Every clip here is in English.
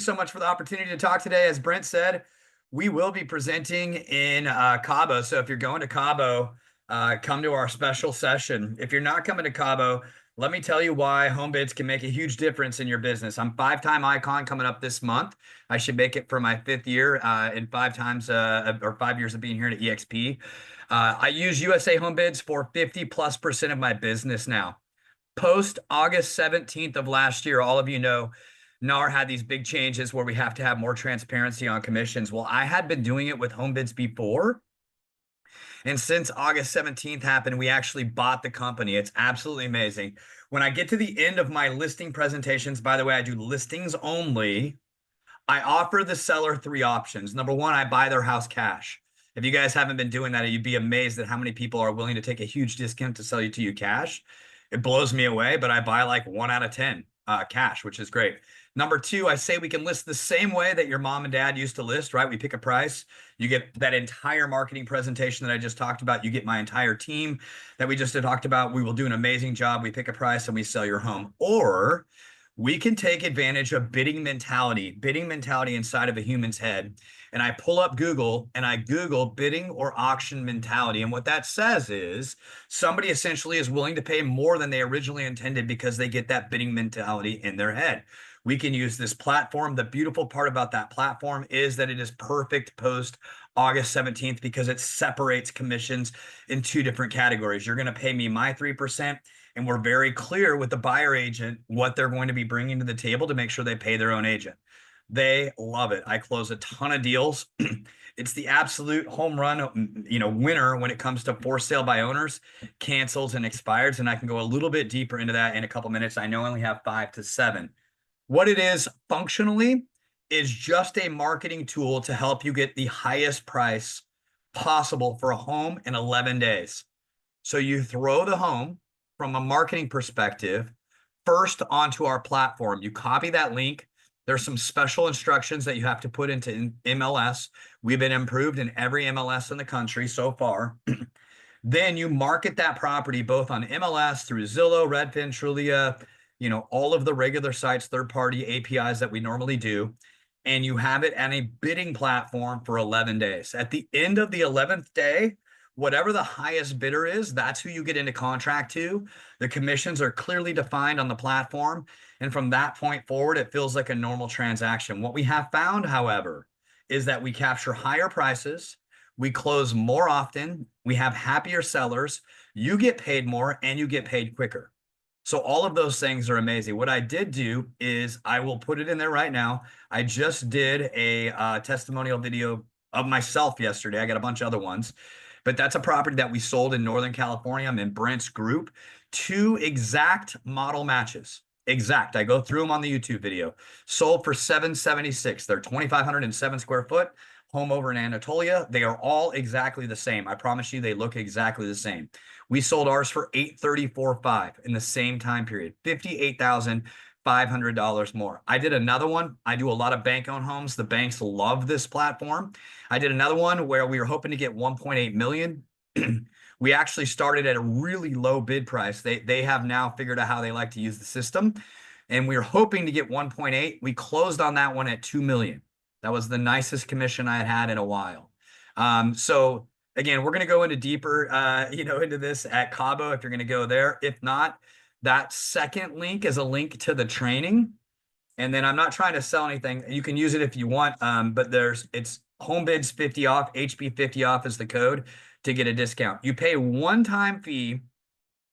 So much for the opportunity to talk today. As Brent said, we will be presenting in Cabo. So if you're going to Cabo, come to our special session. If you're not coming to Cabo, let me tell you why home bids can make a huge difference in your business. I'm five-time icon coming up this month. I should make it for my fifth year in 5 years of being here at EXP. I use USA Home Bids for 50+% of my business now. Post August 17th of last year, all of you know, NAR had these big changes where we have to have more transparency on commissions. Well, I had been doing it with home bids before. And since August 17th happened, we actually bought the company. It's absolutely amazing. When I get to the end of my listing presentations, by the way, I do listings only. I offer the seller three options. Number one, I buy their house cash. If you guys haven't been doing that, you'd be amazed at how many people are willing to take a huge discount to sell you to you cash. It blows me away, but I buy like 1 out of 10 cash, which is great. Number two, I say we can list the same way that your mom and dad used to list, right? We pick a price. You get that entire marketing presentation that I just talked about. You get my entire team that we just talked about. We will do an amazing job. We pick a price and we sell your home. Or we can take advantage of bidding mentality inside of a human's head. And I pull up Google and I Google bidding or auction mentality. And what that says is somebody essentially is willing to pay more than they originally intended because they get that bidding mentality in their head. We can use this platform. The beautiful part about that platform is that it is perfect post August 17th because it separates commissions in two different categories. You're going to pay me my 3%. And we're very clear with the buyer agent what they're going to be bringing to the table to make sure they pay their own agent. They love it. I close a ton of deals. It's the absolute home run, winner when it comes to for sale by owners, cancels and expires. And I can go a little bit deeper into that in a couple minutes. I know I only have 5 to 7. What it is functionally is just a marketing tool to help you get the highest price possible for a home in 11 days. So you throw the home from a marketing perspective first onto our platform. You copy that link. There's some special instructions that you have to put into MLS. We've been improved in every MLS in the country so far. Then you market that property both on MLS through Zillow, Redfin, Trulia, all of the regular sites, third-party APIs that we normally do. And you have it on a bidding platform for 11 days. At the end of the 11th day, whatever the highest bidder is, that's who you get into contract to. The commissions are clearly defined on the platform. And from that point forward, it feels like a normal transaction. What we have found, however, is that we capture higher prices. We close more often. We have happier sellers. You get paid more and you get paid quicker. So all of those things are amazing. What I did do is I will put it in there right now. I just did a testimonial video of myself yesterday. I got a bunch of other ones. But that's a property that we sold in Northern California. I'm in Brent's group. 2 exact model matches. Exact. I go through them on the YouTube video. Sold for $776. They're 2,507 square foot. Home over in Anatolia. They are all exactly the same. I promise you, they look exactly the same. We sold ours for $834,500 in the same time period. $58,500 more. I did another one. I do a lot of bank-owned homes. The banks love this platform. I did another one where we were hoping to get 1.8 million. We actually started at a really low bid price. They have now figured out how they like to use the system. And we were hoping to get 1.8. We closed on that one at 2 million. That was the nicest commission I had in a while. So again, we're going to go into deeper, into this at Cabo if you're going to go there. If not, that second link is a link to the training. And then I'm not trying to sell anything. You can use it if you want, but it's home bids 50 off, HP 50 off is the code to get a discount. You pay one-time fee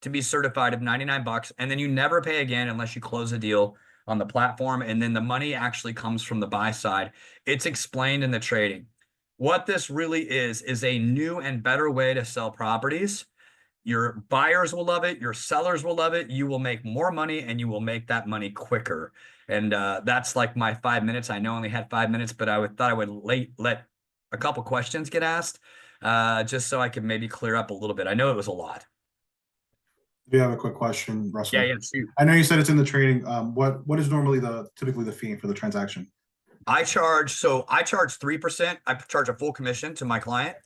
to be certified of $99, and then you never pay again unless you close a deal on the platform. And then the money actually comes from the buy side. It's explained in the trading. What this really is a new and better way to sell properties. Your buyers will love it. Your sellers will love it. You will make more money and you will make that money quicker. And that's like my 5 minutes. I know I only had 5 minutes, but thought I would let a couple questions get asked just so I could maybe clear up a little bit. I know it was a lot. Do you have a quick question, Russell? Yeah, shoot. I know you said it's in the trading. What is normally typically the fee for the transaction? I charge 3%. I charge a full commission to my client.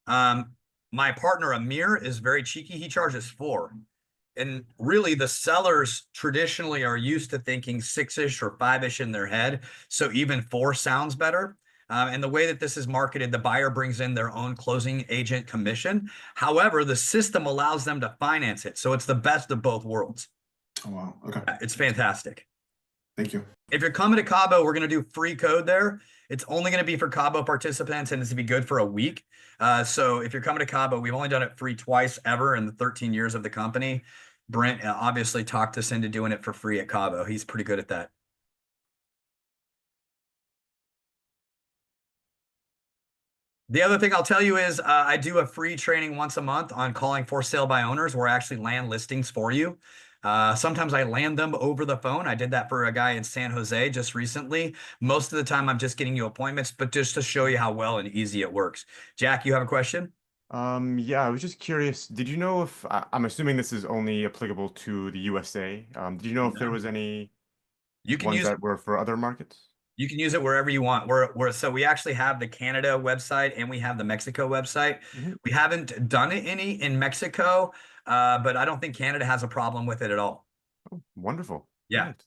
My partner Amir is very cheeky. He charges 4%. And really, the sellers traditionally are used to thinking 6-ish or 5-ish in their head. So even 4 sounds better. And the way that this is marketed, the buyer brings in their own closing agent commission. However, the system allows them to finance it. So it's the best of both worlds. Oh, wow. Okay. It's fantastic. Thank you. If you're coming to Cabo, we're going to do free code there. It's only going to be for Cabo participants and it's to be good for a week. So if you're coming to Cabo, we've only done it free twice ever in the 13 years of the company. Brent obviously talked us into doing it for free at Cabo. He's pretty good at that. The other thing I'll tell you is I do a free training once a month on calling for sale by owners where I actually land listings for you. Sometimes I land them over the phone. I did that for a guy in San Jose just recently. Most of the time I'm just getting you appointments, but just to show you how well and easy it works. Jack, you have a question? Yeah, I was just curious. Did you know if I'm assuming this is only applicable to the USA? Did you know if there No. was any You can ones use that were for other markets? You can use it wherever you want. So we actually have the Canada website and we have the Mexico website. Mhm. We haven't done it any in Mexico, but I don't think Canada has a problem with it at all. Oh, wonderful. Yeah. Great.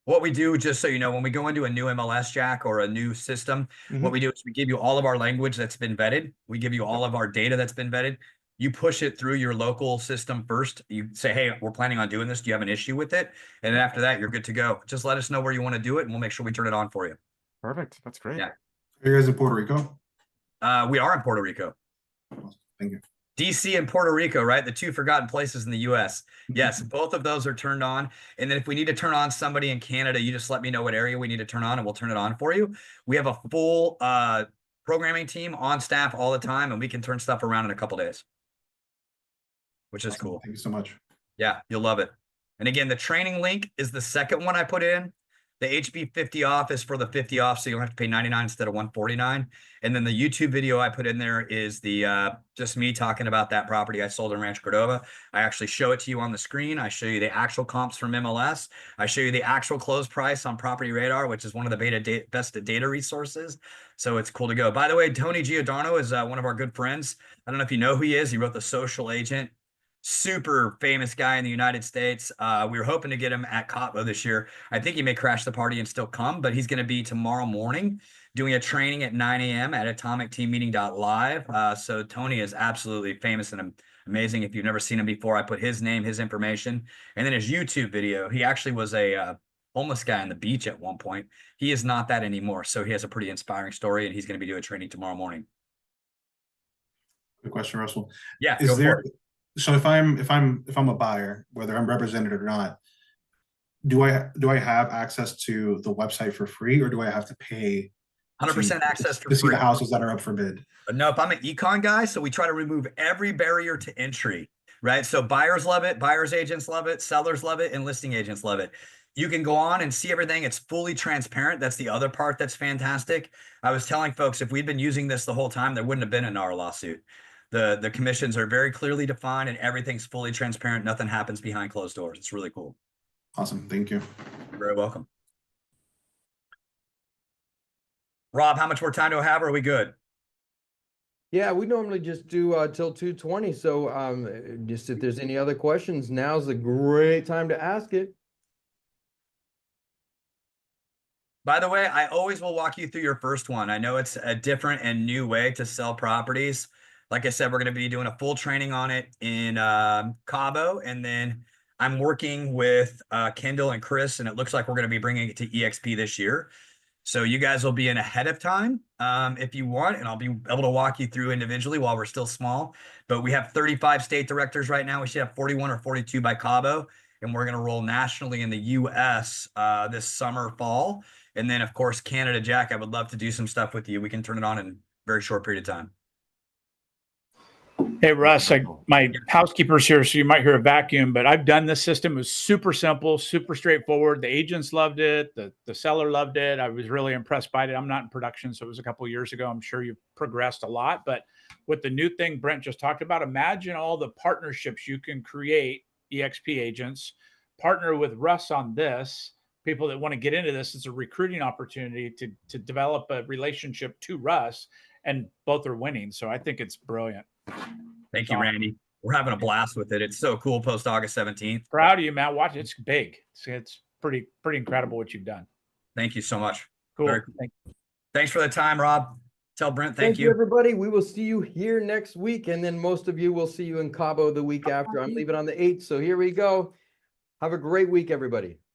What we do, just so you know, when we go into a new MLS, Jack, or a new system, what Mhm. we do is we give you all of our language that's been vetted. We give you Yep. all of our data that's been vetted. You push it through your local system first. You say, hey, we're planning on doing this. Do you have an issue with it? And then after that, you're good to go. Just let us know where you want to do it, and we'll make sure we turn it on for you. Perfect. That's great. Yeah. Are you guys in Puerto Rico? We are in Puerto Rico. Thank you. DC and Puerto Rico, right? The 2 forgotten places in the US. Yes, both of those are turned on. And then if we need to turn on somebody in Canada, you just let me know what area we need to turn on and we'll turn it on for you. We have a full programming team on staff all the time and we can turn stuff around in a couple days, which is Awesome. cool. Thank you so much. Yeah, you'll love it. And again, the training link is the second one I put in. The HB 50 off is for the 50 off, so you don't have to pay 99 instead of 149. And then the YouTube video I put in there is the just me talking about that property I sold in Rancho Cordova. I actually show it to you on the screen. I show you the actual comps from MLS. I show you the actual close price on Property Radar, which is one of the best data resources. So it's cool to go. By the way, Tony Giordano is one of our good friends. I don't know if you know who he is. He wrote The Social Agent. Super famous guy in the United States. We were hoping to get him at Cabo this year. I think he may crash the party and still come, but he's going to be tomorrow morning doing a training at 9 a.m. at atomicteammeeting.live. So Tony is absolutely famous and amazing. If you've never seen him before, I put his name, his information, and then his YouTube video. He actually was a homeless guy on the beach at one point. He is not that anymore. So he has a pretty inspiring story, and he's going to be doing training tomorrow morning. Good question, Russell. Yeah, Is go there for it. so if I'm a buyer, whether I'm represented or not, do I have access to the website for free or do I have to pay 100% access for to see free. the houses that are up for bid? Nope, I'm an econ guy, so we try to remove every barrier to entry, right? So buyers love it, buyers agents love it, sellers love it, and listing agents love it. You can go on and see everything. It's fully transparent. That's the other part that's fantastic. I was telling folks if we'd been using this the whole time, there wouldn't have been an NAR lawsuit. The commissions are very clearly defined and everything's fully transparent. Nothing happens behind closed doors. It's really cool. Awesome. Thank you. You're very welcome. Rob, how much more time do I have? Or are we good? Yeah, we normally just do till 2:20. So just if there's any other questions, now's a great time to ask it. By the way, I always will walk you through your first one. I know it's a different and new way to sell properties. Like I said, we're going to be doing a full training on it in Cabo. And then I'm working with Kendall and Chris, and it looks like we're going to be bringing it to EXP this year. So you guys will be in ahead of time if you want, and I'll be able to walk you through individually while we're still small. But we have 35 state directors right now. We should have 41 or 42 by Cabo, and we're going to roll nationally in the U.S. This summer, fall. And then, of course, Canada. Jack, I would love to do some stuff with you. We can turn it on in a very short period of time. Hey, Russ, my housekeeper's here, so you might hear a vacuum, but I've done this system. It was super simple, super straightforward. The agents loved it. The seller loved it. I was really impressed by it. I'm not in production, so it was a couple of years ago. I'm sure you've progressed a lot. But with the new thing Brent just talked about, imagine all the partnerships you can create, EXP agents, partner with Russ on this. People that want to get into this, it's a recruiting opportunity to develop a relationship to Russ, and both are winning. So I think it's brilliant. Thank you, Randy. we're having a blast with it. It's so cool post August 17th. Proud of you, Matt. Watch, it's big. It's pretty incredible what you've done. Thank you so much. Cool. Very cool. Thanks for the time, Rob. Tell Brent Thank thank you, you. everybody. We will see you here next week, and then most of you will see you in Cabo the week after. I'm leaving on the 8th, so here we go. Have a great week, everybody.